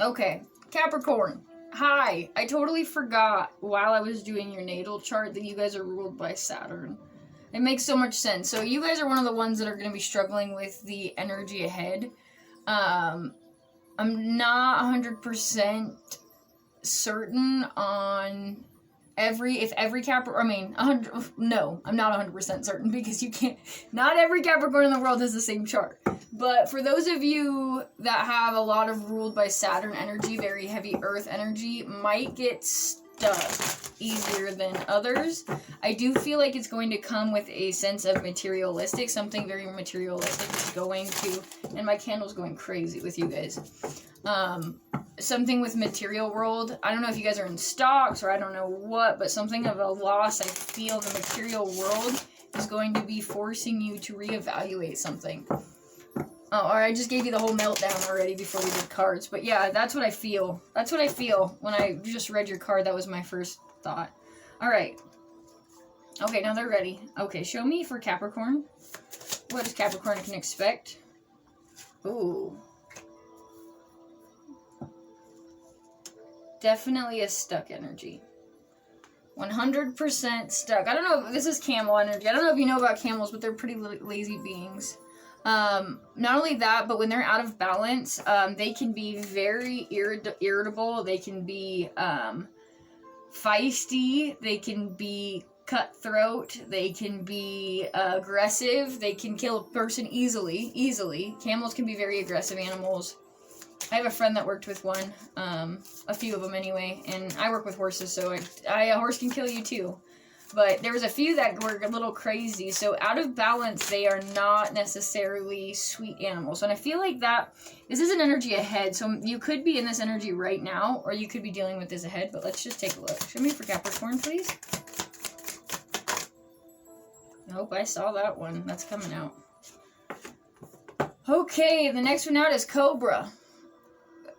Okay, Capricorn. Hi, I totally forgot while I was doing your natal chart that you guys are ruled by Saturn. It makes so much sense. So you guys are one of the ones that are going to be struggling with the energy ahead. I'm not 100% certain on if every Capricorn, I mean, 100, no, I'm not 100% certain because you can't, not every Capricorn in the world has the same chart. But for those of you that have a lot of ruled by Saturn energy, very heavy earth energy, might get stuck easier than others. I do feel like it's going to come with a sense of materialistic, something very materialistic is going to, and my candle's going crazy with you guys. Something with material world. I don't know if you guys are in stocks or I don't know what, but something of a loss I feel the material world is going to be forcing you to reevaluate something. Oh, or I just gave you the whole meltdown already before we did cards. But yeah, that's what I feel. That's what I feel when I just read your card. That was my first thought. Alright. Okay, now they're ready. Okay, show me for Capricorn. What does Capricorn can expect? Ooh. Definitely a stuck energy. 100% stuck. I don't know if this is camel energy. I don't know if you know about camels, but they're pretty lazy beings. Not only that, but when they're out of balance, they can be very irritable. They can be feisty. They can be cutthroat. They can be aggressive. They can kill a person easily. Camels can be very aggressive animals. I have a friend that worked with one, a few of them anyway, and I work with horses, so a horse can kill you too. But there was a few that were a little crazy, so out of balance, they are not necessarily sweet animals. And I feel like this is an energy ahead, so you could be in this energy right now, or you could be dealing with this ahead, but let's just take a look. Show me for Capricorn, please. Nope, I saw that one. That's coming out. Okay, the next one out is Cobra.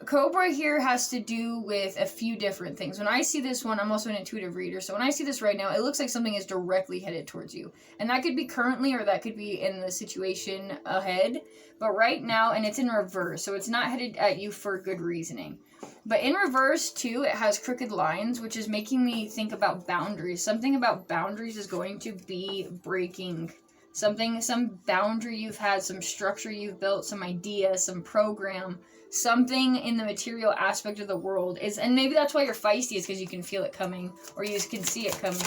Cobra here has to do with a few different things. When I see this one, I'm also an intuitive reader, so when I see this right now, it looks like something is directly headed towards you. And that could be currently, or that could be in the situation ahead. But right now, and it's in reverse, so it's not headed at you for good reasoning. But in reverse, too, it has crooked lines, which is making me think about boundaries. Something about boundaries is going to be breaking. Some boundary you've had, some structure you've built, some idea, some program, something in the material aspect of the world is, and maybe that's why you're feisty, is because you can feel it coming, or you can see it coming.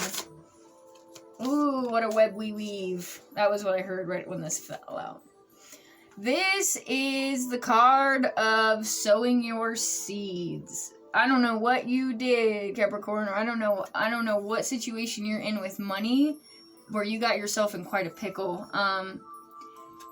Ooh, what a web we weave. That was what I heard right when this fell out. This is the card of sowing your seeds. I don't know what you did, Capricorn, or I don't know what situation you're in with money, where you got yourself in quite a pickle.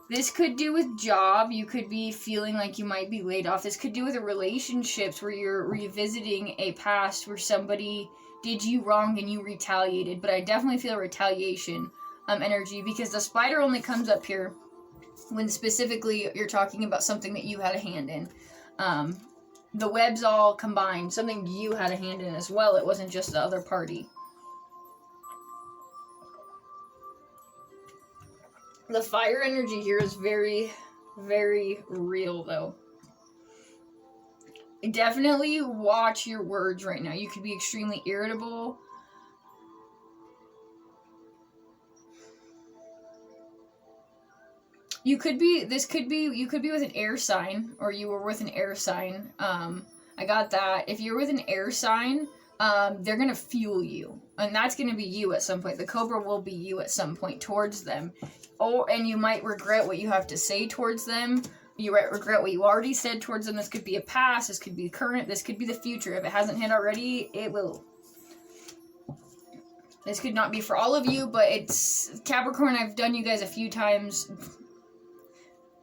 This could do with job. You could be feeling like you might be laid off. This could do with relationships where you're revisiting a past where somebody did you wrong and you retaliated. But I definitely feel retaliation energy, because the spider only comes up here when specifically you're talking about something that you had a hand in. The webs all combined, something you had a hand in as well. It wasn't just the other party. The fire energy here is very, very real, though. Definitely watch your words right now. You could be extremely irritable. You could be with an air sign, or you were with an air sign. I got that. If you're with an air sign, they're going to fuel you. And that's going to be you at some point. The Cobra will be you at some point towards them. And you might regret what you have to say towards them. You might regret what you already said towards them. This could be a past. This could be current. This could be the future. If it hasn't hit already, it will. This could not be for all of you, but it's Capricorn. I've done you guys a few times.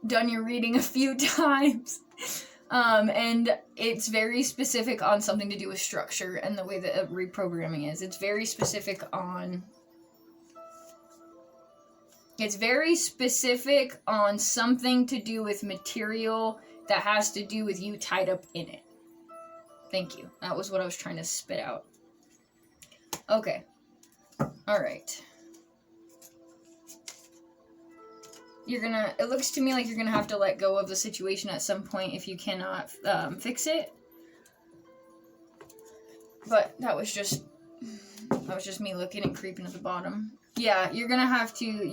Done your reading a few times. And it's very specific on something to do with structure and the way that reprogramming is. It's very specific on something to do with material that has to do with you tied up in it. Thank you. That was what I was trying to spit out. Okay. Alright. It looks to me like you're gonna have to let go of the situation at some point if you cannot fix it. But that was just me looking and creeping at the bottom. Yeah, you're gonna have to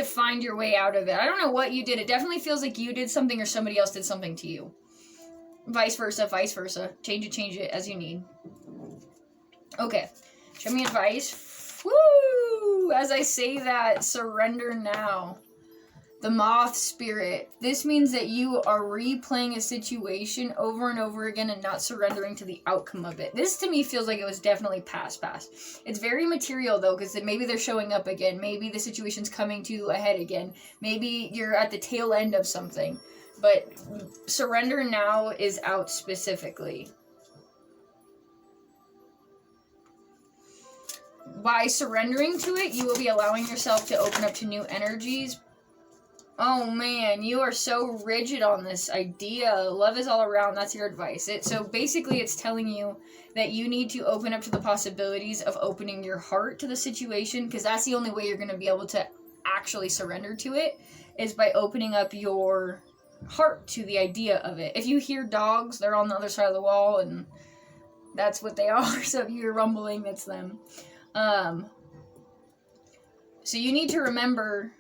find your way out of it. I don't know what you did. It definitely feels like you did something or somebody else did something to you. Vice versa, vice versa. Change it as you need. Okay. Show me advice. Woo! As I say that, surrender now. The moth spirit. This means that you are replaying a situation over and over again and not surrendering to the outcome of it. This to me feels like it was definitely past. It's very material though, because maybe they're showing up again. Maybe the situation's coming to a head again. Maybe you're at the tail end of something. But surrender now is out specifically. By surrendering to it, you will be allowing yourself to open up to new energies. Oh man, you are so rigid on this idea. Love is all around. That's your advice. So basically it's telling you that you need to open up to the possibilities of opening your heart to the situation, because that's the only way you're going to be able to actually surrender to it, is by opening up your heart to the idea of it. If you hear dogs, they're on the other side of the wall, and that's what they are. So if you're rumbling, that's them. So you need to remember,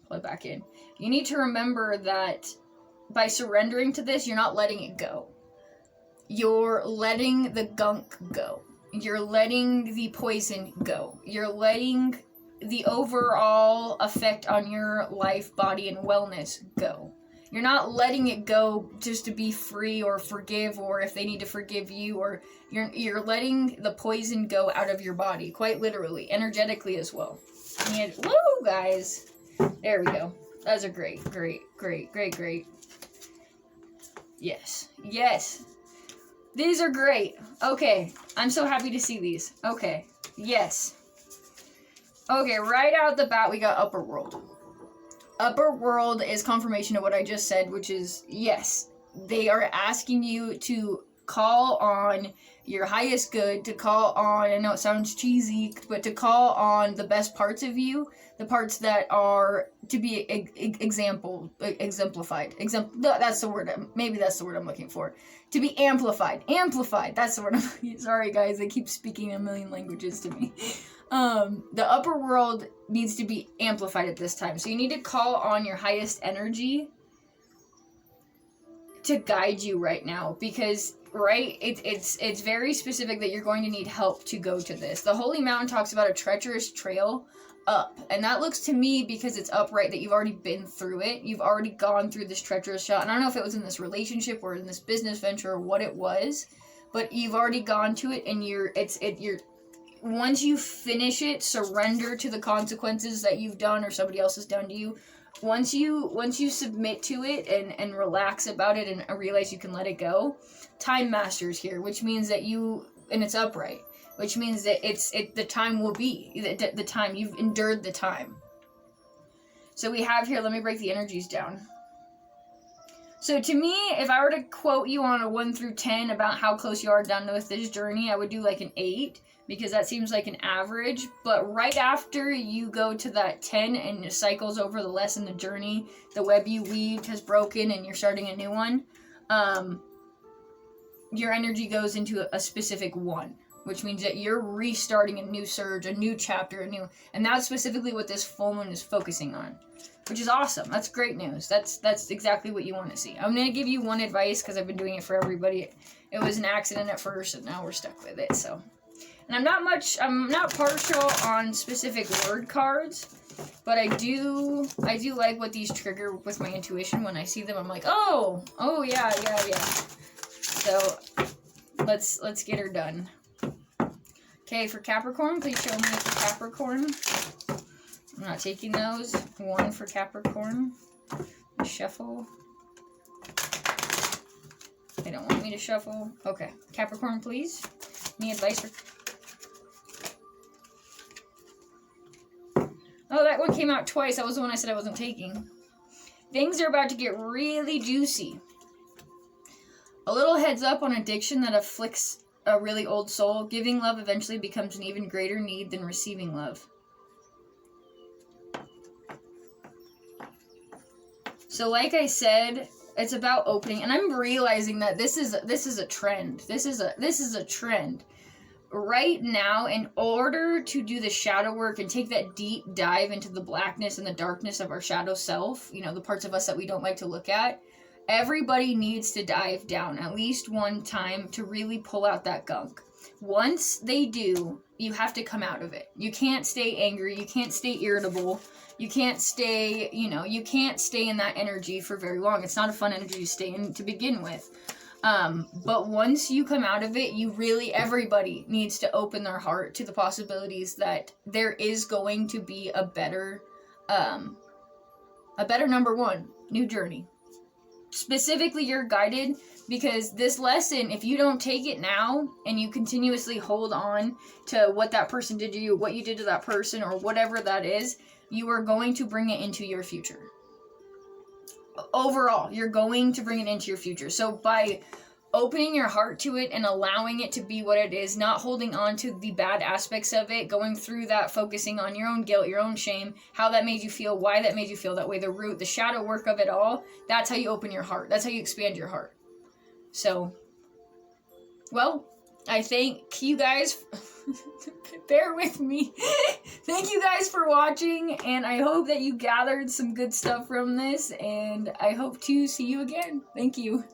pull it back in. You need to remember that by surrendering to this, you're not letting it go. You're letting the gunk go. You're letting the poison go. You're letting the overall effect on your life, body, and wellness go. You're not letting it go just to be free or forgive, or if they need to forgive you, or you're letting the poison go out of your body, quite literally, energetically as well. And woo, guys. There we go. Those are great. Yes. These are great. Okay. I'm so happy to see these. Okay. Yes. Okay, right out the bat, we got Upper World. Upper World is confirmation of what I just said, which is, yes, they are asking you to call on your highest good, to call on, I know it sounds cheesy, but to call on the best parts of you, the parts that are to be exemplified. That's the word, maybe that's the word I'm looking for. To be amplified. That's the word I'm looking for. Sorry guys, they keep speaking a million languages to me. The upper world needs to be amplified at this time. So you need to call on your highest energy to guide you right now, because it's very specific that you're going to need help to go to this. The Holy Mountain talks about a treacherous trail up, and that looks to me, because it's upright, that you've already been through it. You've already gone through this treacherous trail, and I don't know if it was in this relationship or in this business venture or what it was, but you've already gone to it, and you're once you finish it, surrender to the consequences that you've done or somebody else has done to you. Once you submit to it and relax about it and realize you can let it go, time masters here, which means that and it's upright, which means that the time will be, the time, you've endured the time. So we have here, let me break the energies down. So to me, if I were to quote you on a 1 through 10 about how close you are done with this journey, I would do like an 8, because that seems like an average. But right after you go to that 10 and it cycles over the lesson, the journey, the web you weaved has broken and you're starting a new one, your energy goes into a specific 1, which means that you're restarting a new surge, a new chapter, and that's specifically what this full moon is focusing on, which is awesome. That's great news. That's exactly what you want to see. I'm going to give you one advice, because I've been doing it for everybody. It was an accident at first, and now we're stuck with it, so. And I'm not partial on specific word cards, but I do like what these trigger with my intuition. When I see them, I'm like, oh yeah. So let's get her done. Okay, for Capricorn, please show me for Capricorn. I'm not taking those. 1 for Capricorn. Shuffle. They don't want me to shuffle. Okay, Capricorn, please. Any advice for... Oh, that one came out twice. That was the one I said I wasn't taking. Things are about to get really juicy. A little heads up on addiction that afflicts a really old soul. Giving love eventually becomes an even greater need than receiving love. So like I said, It's about opening, and I'm realizing that this is a trend. This is a trend. Right now, in order to do the shadow work and take that deep dive into the blackness and the darkness of our shadow self, you know, the parts of us that we don't like to look at, everybody needs to dive down at least one time to really pull out that gunk. Once they do, you have to come out of it. You can't stay angry. You can't stay irritable. You can't stay, you know, you can't stay in that energy for very long. It's not a fun energy to stay in to begin with. But once you come out of it, you really, everybody needs to open their heart to the possibilities that there is going to be a better number one, new journey. Specifically, you're guided, because this lesson, if you don't take it now and you continuously hold on to what that person did to you, what you did to that person, or whatever that is, you are going to bring it into your future. Overall, you're going to bring it into your future. So by opening your heart to it and allowing it to be what it is, not holding on to the bad aspects of it, going through that, focusing on your own guilt, your own shame, how that made you feel, why that made you feel that way, the root, the shadow work of it all, that's how you open your heart. That's how you expand your heart. So, well, I thank you guys. Bear with me. Thank you guys for watching, and I hope that you gathered some good stuff from this, and I hope to see you again. Thank you.